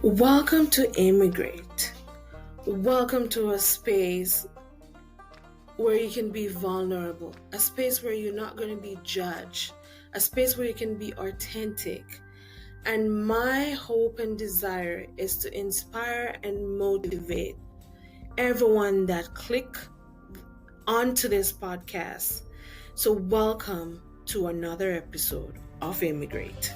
Welcome to Immigrate. Welcome to a space where you can be vulnerable, a space where you're not going to be judged, a space where you can be authentic. And my hope and desire is to inspire and motivate everyone that click onto this podcast. So welcome to another episode of Immigrate.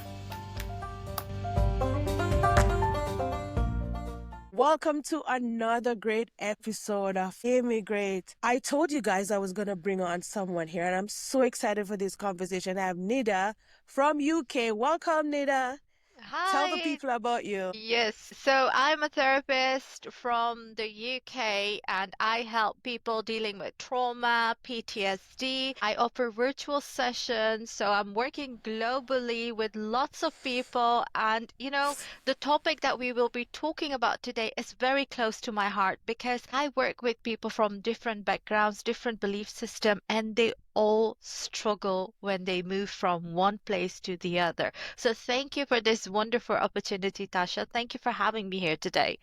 Welcome to another great episode of Immigrate. I told you guys I was going to bring on someone here, and I'm so excited for this conversation. I have Nida from UK. Welcome, Nida. Tell the Hi. people about you. Yes, so I'm a therapist from the UK and I help people dealing with trauma, PTSD. I offer virtual sessions, so I'm working globally with lots of people. And the topic that we will be talking about today is very close to my heart because I work with people from different backgrounds, different belief system, and they all struggle when they move from one place to the other. So thank you for this wonderful opportunity, Tasha. Thank you for having me here today.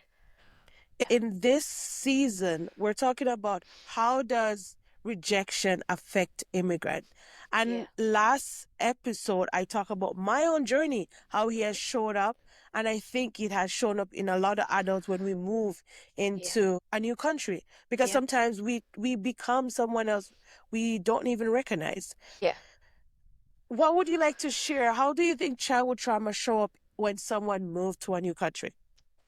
In this season, we're talking about how does rejection affect immigrant. And last episode, I talked about my own journey, how he has showed up. And I think it has shown up in a lot of adults when we move into a new country. Because sometimes we become someone else we don't even recognize. Yeah. What would you like to share? How do you think childhood trauma show up when someone moved to a new country?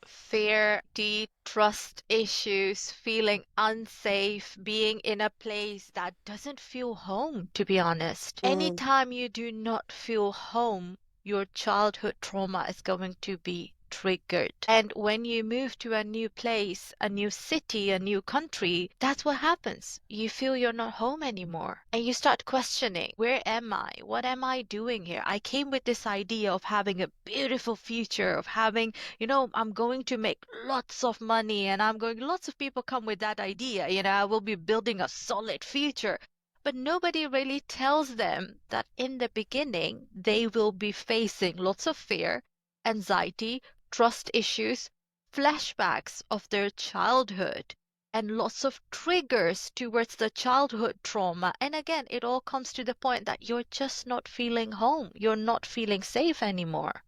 Fear, deep trust issues, feeling unsafe, being in a place that doesn't feel home, to be honest. Anytime you do not feel home, your childhood trauma is going to be triggered. And when you move to a new place, a new city, a new country, that's what happens. You feel you're not home anymore. And you start questioning, where am I? What am I doing here? I came with this idea of having a beautiful future, of having, I'm going to make lots of money and lots of people come with that idea. I will be building a solid future. But nobody really tells them that in the beginning, they will be facing lots of fear, anxiety, trust issues, flashbacks of their childhood, and lots of triggers towards the childhood trauma. And again, it all comes to the point that you're just not feeling home. You're not feeling safe anymore.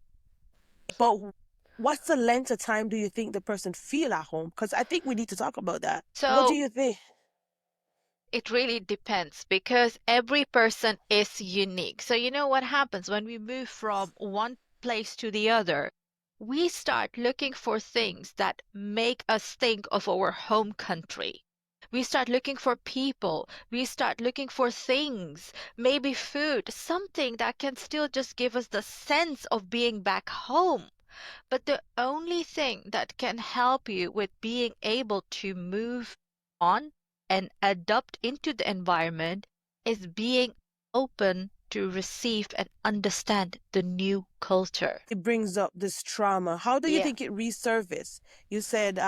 But what's the length of time do you think the person feel at home? Because I think we need to talk about that. What do you think? It really depends because every person is unique. So what happens when we move from one place to the other? We start looking for things that make us think of our home country. We start looking for people. We start looking for things, maybe food, something that can still just give us the sense of being back home. But the only thing that can help you with being able to move on and adapt into the environment is being open to receive and understand the new culture. It brings up this trauma. How do you think it resurfaces? You said,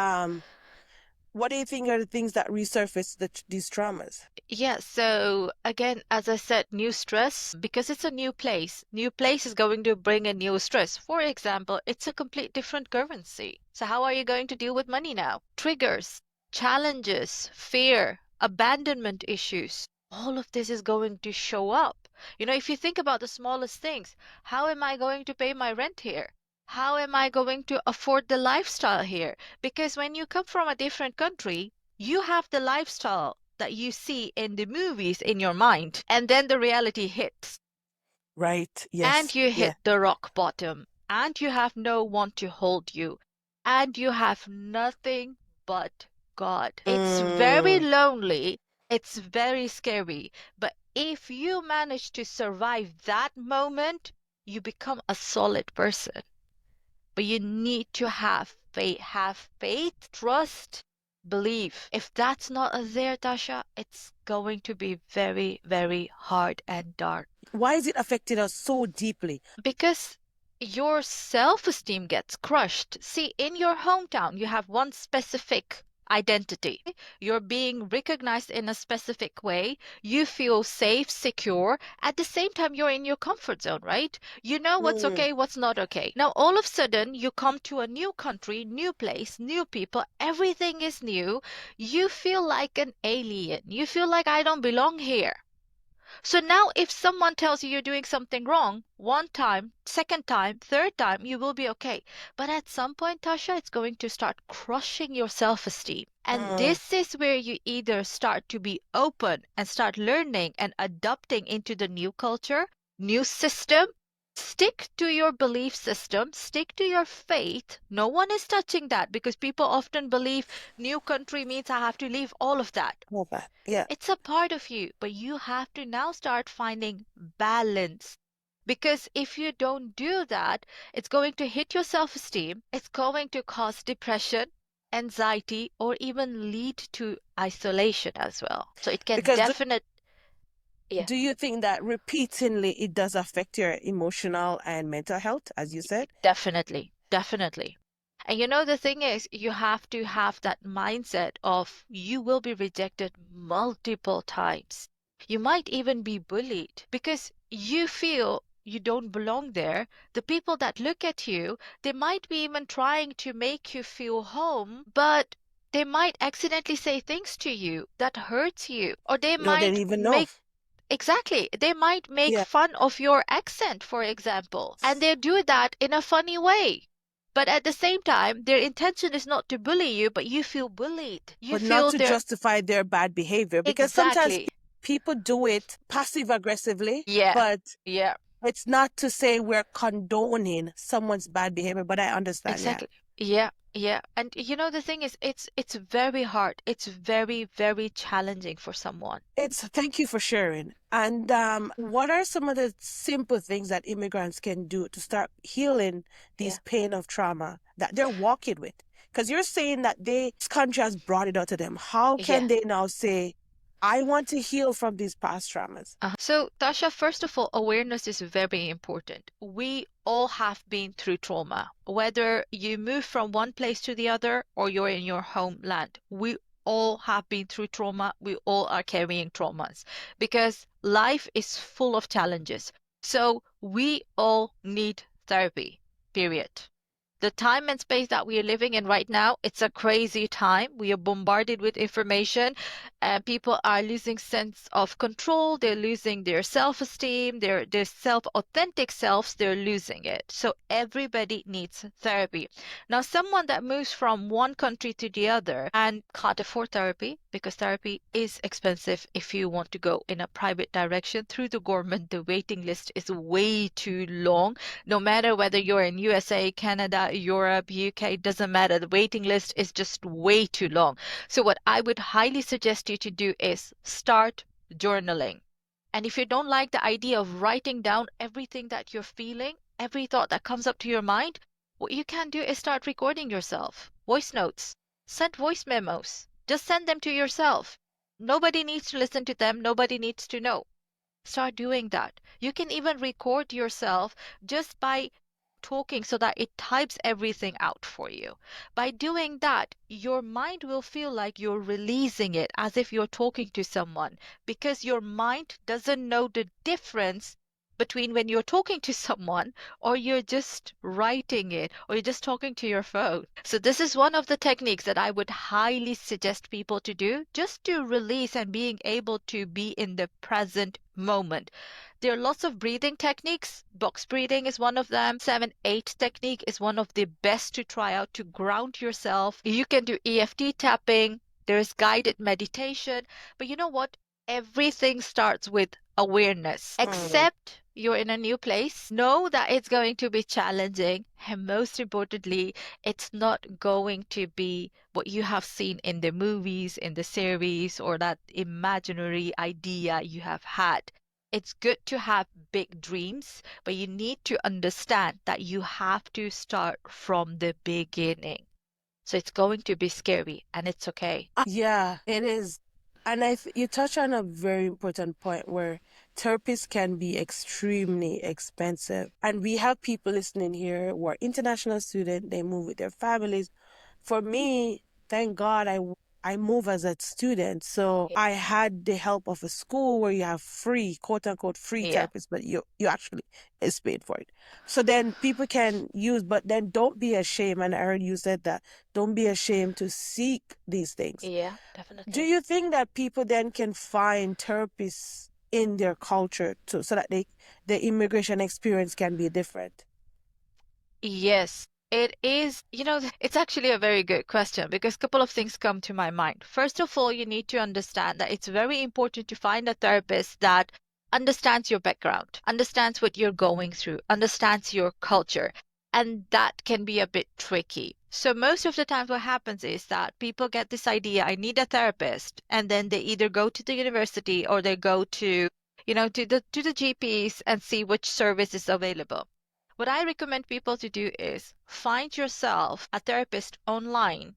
what do you think are the things that resurface these traumas? Yeah, so again, as I said, new stress, because it's a new place. New place is going to bring a new stress. For example, it's a complete different currency. So how are you going to deal with money now? Triggers, challenges, fear, abandonment issues. All of this is going to show up. If you think about the smallest things, how am I going to pay my rent here? How am I going to afford the lifestyle here? Because when you come from a different country, you have the lifestyle that you see in the movies in your mind, and then the reality hits. Right, yes. And you hit the rock bottom, and you have no one to hold you, and you have nothing but God. It's very lonely. It's very scary. But if you manage to survive that moment, you become a solid person. But you need to have faith, trust, belief. If that's not there, Tasha, it's going to be very, very hard and dark. Why is it affected us so deeply? Because your self-esteem gets crushed. See, in your hometown, you have one specific identity. You're being recognized in a specific way. You feel safe, secure. At the same time, you're in your comfort zone, right? You know what's okay, what's not okay. Now, all of a sudden, you come to a new country, new place, new people. Everything is new. You feel like an alien. You feel like I don't belong here. So now, if someone tells you you're doing something wrong, one time, second time, third time, you will be okay. But at some point, Tasha, it's going to start crushing your self-esteem. And this is where you either start to be open and start learning and adapting into the new culture, new system. Stick to your belief system, stick to your faith. No one is touching that because people often believe new country means I have to leave all of that. Yeah. It's a part of you, but you have to now start finding balance. Because if you don't do that, it's going to hit your self-esteem, it's going to cause depression, anxiety, or even lead to isolation as well. So it can Because Yeah. do you think that repeatedly it does affect your emotional and mental health, as you said? Definitely, definitely. And you know, the thing is, you have to have that mindset of you will be rejected multiple times. You might even be bullied because you feel you don't belong there. The people that look at you, they might be even trying to make you feel home, but they might accidentally say things to you that hurts you, or they You don't might even know. make Exactly. They might make fun of your accent, for example, and they do that in a funny way. But at the same time, their intention is not to bully you, but you feel bullied. You But not feel to they're justify their bad behavior, because sometimes Exactly. people do it passive aggressively, Yeah. but Yeah. it's not to say we're condoning someone's bad behavior, but I understand. Exactly. Yeah. Yeah. And you know, the thing is, it's very hard. It's very, very challenging for someone. Thank you for sharing. And what are some of the simple things that immigrants can do to start healing these pain of trauma that they're walking with? Because you're saying that this country has brought it out to them. How can they now say, I want to heal from these past traumas? So, Tasha, first of all, awareness is very important. We all have been through trauma, whether you move from one place to the other or you're in your homeland. We all have been through trauma. We all are carrying traumas because life is full of challenges. So, we all need therapy, period. The time and space that we are living in right now, it's a crazy time. We are bombarded with information and people are losing sense of control. They're losing their self-esteem, their self-authentic selves, they're losing it. So everybody needs therapy. Now, someone that moves from one country to the other and can't afford therapy because therapy is expensive if you want to go in a private direction through the government, the waiting list is way too long. No matter whether you're in USA, Canada, Europe, UK, doesn't matter. The waiting list is just way too long. So what I would highly suggest you to do is start journaling. And if you don't like the idea of writing down everything that you're feeling, every thought that comes up to your mind, what you can do is start recording yourself. Voice notes. Send voice memos. Just send them to yourself. Nobody needs to listen to them. Nobody needs to know. Start doing that. You can even record yourself just by talking so that it types everything out for you. By doing that, your mind will feel like you're releasing it as if you're talking to someone because your mind doesn't know the difference between when you're talking to someone or you're just writing it or you're just talking to your phone. So this is one of the techniques that I would highly suggest people to do just to release and being able to be in the present moment. There are lots of breathing techniques. Box breathing is one of them. 7-8 technique is one of the best to try out to ground yourself. You can do EFT tapping. There's guided meditation. But you know what? Everything starts with awareness. Accept you're in a new place. Know that it's going to be challenging. And most importantly, it's not going to be what you have seen in the movies, in the series, or that imaginary idea you have had. It's good to have big dreams, but you need to understand that you have to start from the beginning. So it's going to be scary and it's okay. Yeah, it is. And you touch on a very important point where therapists can be extremely expensive. And we have people listening here who are international students, they move with their families. For me, thank God I moved as a student. So I had the help of a school where you have free, quote unquote, free therapists, but you actually is paid for it. So then people can use, but then don't be ashamed. And I heard you said that don't be ashamed to seek these things. Yeah, definitely. Do you think that people then can find therapists in their culture too, so that the immigration experience can be different? Yes, it is. It's actually a very good question because a couple of things come to my mind. First of all, you need to understand that it's very important to find a therapist that understands your background, understands what you're going through, understands your culture. And that can be a bit tricky. So most of the time what happens is that people get this idea, I need a therapist, and then they either go to the university or they go to, to the GPs and see which service is available. What I recommend people to do is find yourself a therapist online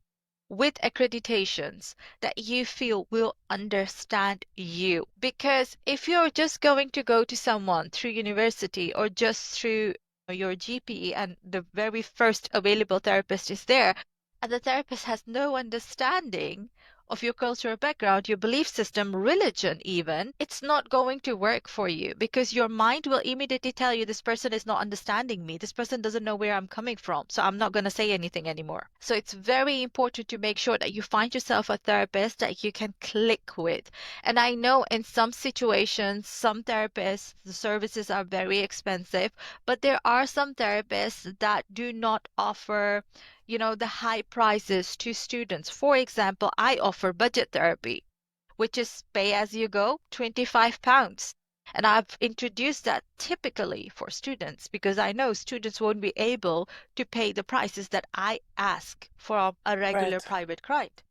with accreditations that you feel will understand you. Because if you're just going to go to someone through university or just through your GP and the very first available therapist is there, and the therapist has no understanding of your cultural background, your belief system, religion even, it's not going to work for you because your mind will immediately tell you this person is not understanding me. This person doesn't know where I'm coming from, so I'm not going to say anything anymore. So it's very important to make sure that you find yourself a therapist that you can click with. And I know in some situations, some therapists, the services are very expensive, but there are some therapists that do not offer the high prices to students. For example, I offer budget therapy, which is pay as you go, £25. And I've introduced that typically for students because I know students won't be able to pay the prices that I ask for a regular private client.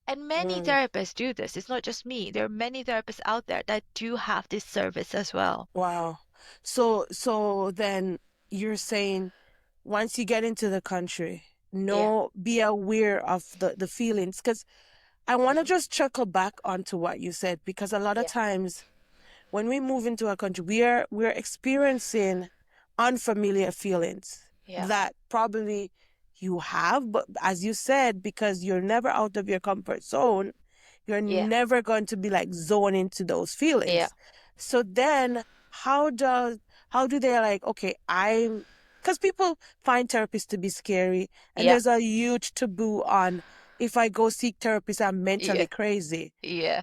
And many therapists do this. It's not just me. There are many therapists out there that do have this service as well. Wow. So then you're saying once you get into the country, be aware of the feelings. Because I want to just chuckle back onto what you said, because a lot of times when we move into a country, we're experiencing unfamiliar feelings that probably you have, but as you said, because you're never out of your comfort zone, you're never going to be like zone into those feelings. So then how do they like, okay, because people find therapists to be scary, and there's a huge taboo on if I go seek therapists, I'm mentally crazy.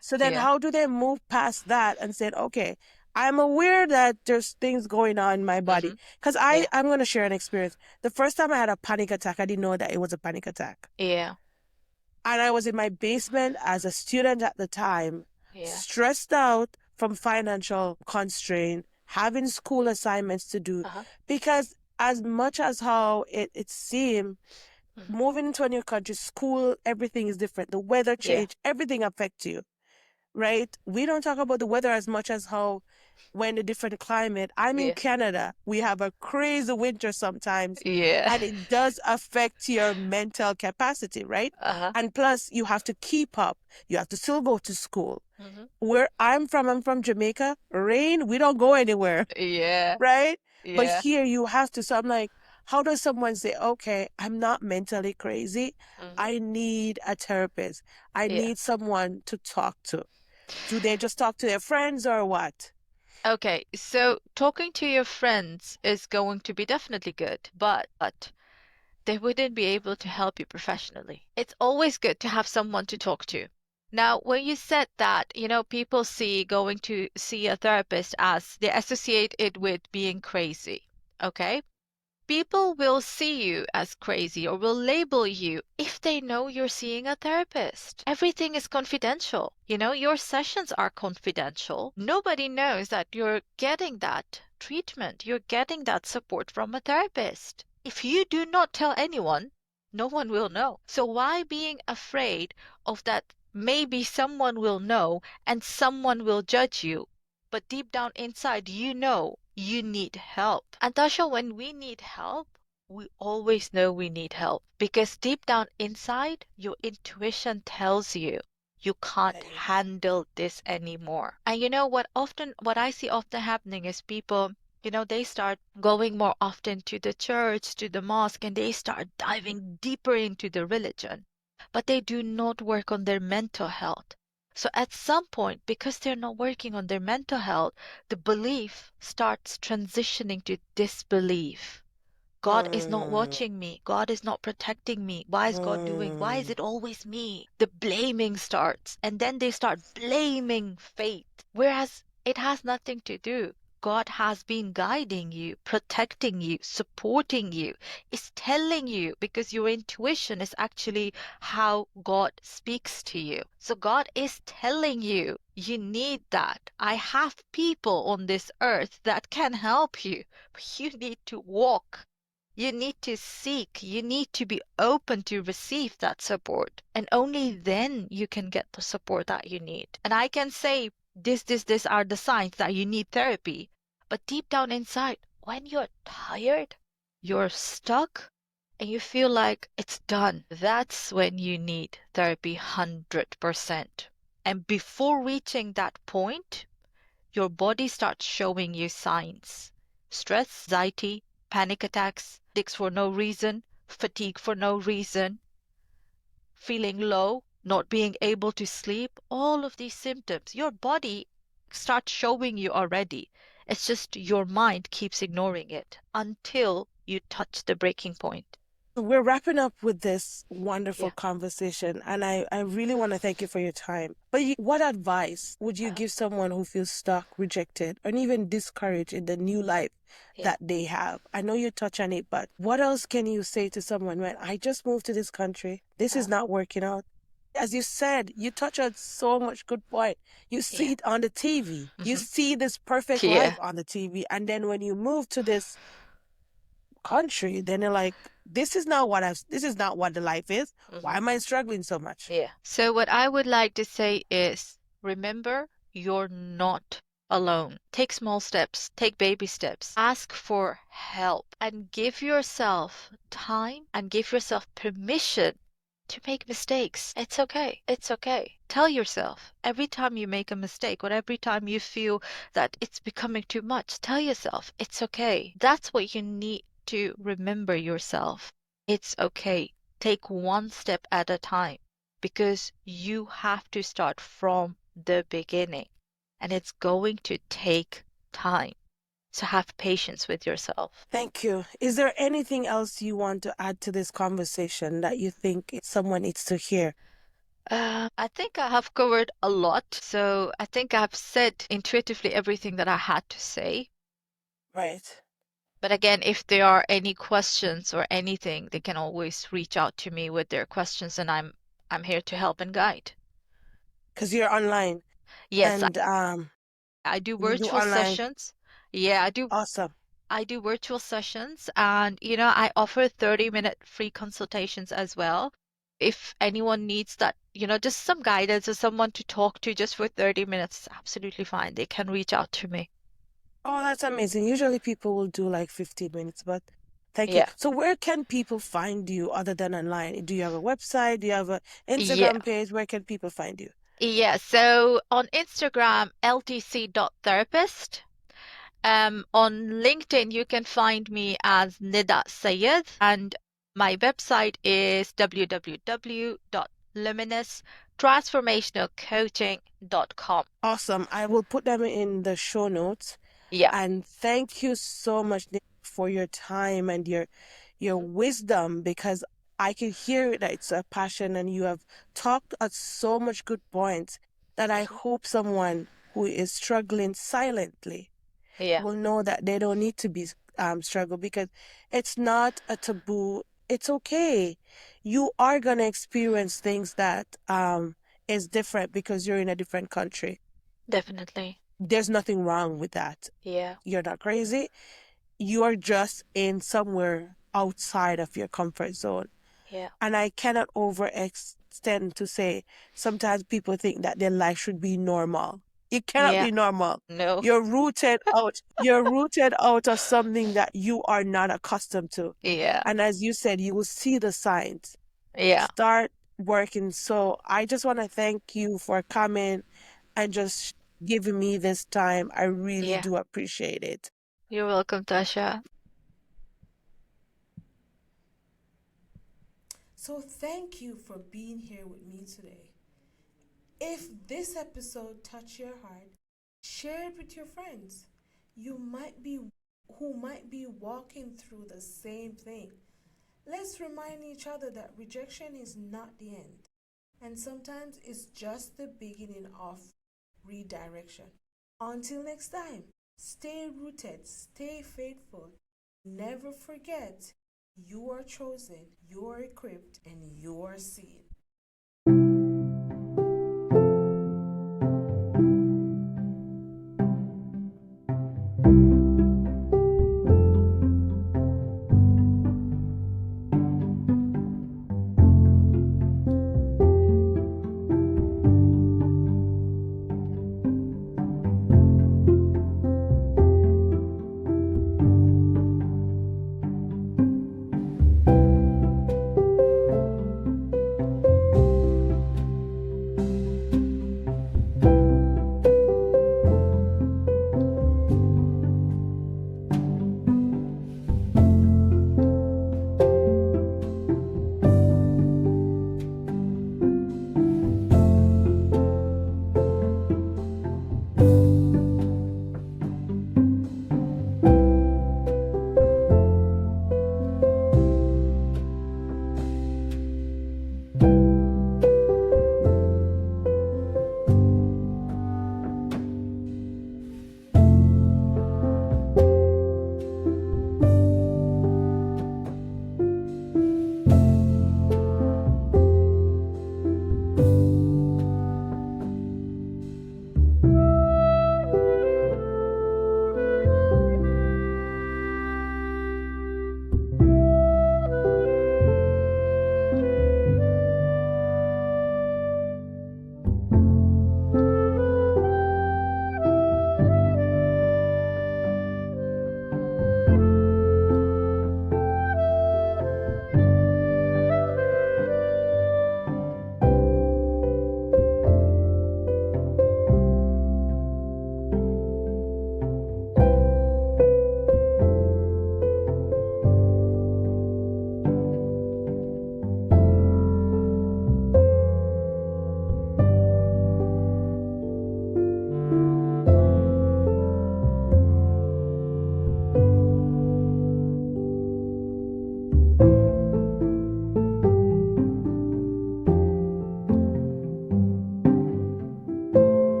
So then how do they move past that and say, okay, I'm aware that there's things going on in my body? Because I'm going to share an experience. The first time I had a panic attack, I didn't know that it was a panic attack. And I was in my basement as a student at the time, stressed out from financial constraint, having school assignments to do. Because as much as how it seemed, moving into a new country, school, everything is different. The weather change, everything affects you, right? We don't talk about the weather as much as how when the different climate. I'm in Canada. We have a crazy winter sometimes. And it does affect your mental capacity, right? And plus, you have to keep up. You have to still go to school. Where I'm from Jamaica. Rain, we don't go anywhere. Right? But here you have to. So I'm like, how does someone say, okay, I'm not mentally crazy. I need a therapist. I need someone to talk to. Do they just talk to their friends or what? Okay, so talking to your friends is going to be definitely good, but they wouldn't be able to help you professionally. It's always good to have someone to talk to. Now, when you said that, people see going to see a therapist as they associate it with being crazy, okay? People will see you as crazy or will label you if they know you're seeing a therapist. Everything is confidential. Your sessions are confidential. Nobody knows that you're getting that treatment. You're getting that support from a therapist. If you do not tell anyone, no one will know. So why being afraid of that maybe someone will know and someone will judge you? But deep down inside, you need help. And Tasha, when we need help, we always know we need help because deep down inside, your intuition tells you you can't handle this anymore. And what I see often happening is people, they start going more often to the church, to the mosque, and they start diving deeper into the religion. but they do not work on their mental health. So at some point, because they're not working on their mental health, the belief starts transitioning to disbelief. God is not watching me. God is not protecting me. Why is God doing? Why is it always me? The blaming starts. And then they start blaming fate. Whereas it has nothing to do. God has been guiding you, protecting you, supporting you, is telling you, because your intuition is actually how God speaks to you. So God is telling you, you need that. I have people on this earth that can help you, but you need to walk. You need to seek, you need to be open to receive that support. And only then you can get the support that you need. And I can say, this are the signs that you need therapy. But deep down inside, when you're tired, you're stuck, and you feel like it's done, that's when you need therapy 100%. And before reaching that point, your body starts showing you signs. Stress, anxiety, panic attacks, headaches for no reason, fatigue for no reason, feeling low, not being able to sleep, all of these symptoms, your body starts showing you already. It's just your mind keeps ignoring it until you touch the breaking point. We're wrapping up with this wonderful Yeah. conversation, and I really want to thank you for your time. But what advice would you give someone who feels stuck, rejected, or even discouraged in the new life that they have? I know you touch on it, but what else can you say to someone when I just moved to this country? This is not working out. As you said, you touch on so much good point. You see it on the TV. You see this perfect life on the TV. And then when you move to this country, then you're like, this is not what the life is. Why am I struggling so much? Yeah. So what I would like to say is, remember, you're not alone. Take small steps, take baby steps, ask for help, and give yourself time and give yourself permission to make mistakes. It's okay. It's okay. Tell yourself every time you make a mistake or every time you feel that it's becoming too much, tell yourself it's okay. That's what you need to remember yourself. It's okay. Take one step at a time because you have to start from the beginning and it's going to take time. So have patience with yourself. Thank you. Is there anything else you want to add to this conversation that you think someone needs to hear? I think I have covered a lot. So I think I've said intuitively everything that I had to say. Right. But again, if there are any questions or anything, they can always reach out to me with their questions and I'm here to help and guide. Because you're online. Yes, And I do you do virtual online. sessions. Yeah, Awesome. I do virtual sessions and I offer 30-minute free consultations as well. If anyone needs that, just some guidance or someone to talk to just for 30 minutes, absolutely fine. They can reach out to me. Oh, that's amazing. Usually people will do like 15 minutes, but thank you. Yeah. So where can people find you other than online? Do you have a website? Do you have an Yeah. Instagram page? Where can people find you? Yeah. So on Instagram, ltc.therapist. On LinkedIn, you can find me as Nida Syed, and my website is www.luminoustransformationalcoaching.com. Awesome. I will put them in the show notes. Yeah. And thank you so much for your time and your wisdom, because I can hear that it's a passion and you have talked at so much good points that I hope someone who is struggling silently will know that they don't need to be struggle, because it's not a taboo. It's okay. You are gonna experience things that is different because you're in a different country. Definitely. There's nothing wrong with that. Yeah. You're not crazy. You are just in somewhere outside of your comfort zone. Yeah. And I cannot overextend to say sometimes people think that their life should be normal. It cannot be normal. No. You're rooted out of something that you are not accustomed to. Yeah. And as you said, you will see the signs. Yeah. Start working. So I just want to thank you for coming and just giving me this time. I really do appreciate it. You're welcome, Tasha. So thank you for being here with me today. If this episode touched your heart, share it with your friends. Who might be walking through the same thing. Let's remind each other that rejection is not the end. And sometimes it's just the beginning of redirection. Until next time, stay rooted, stay faithful. Never forget, you are chosen, you are equipped, and you are seen.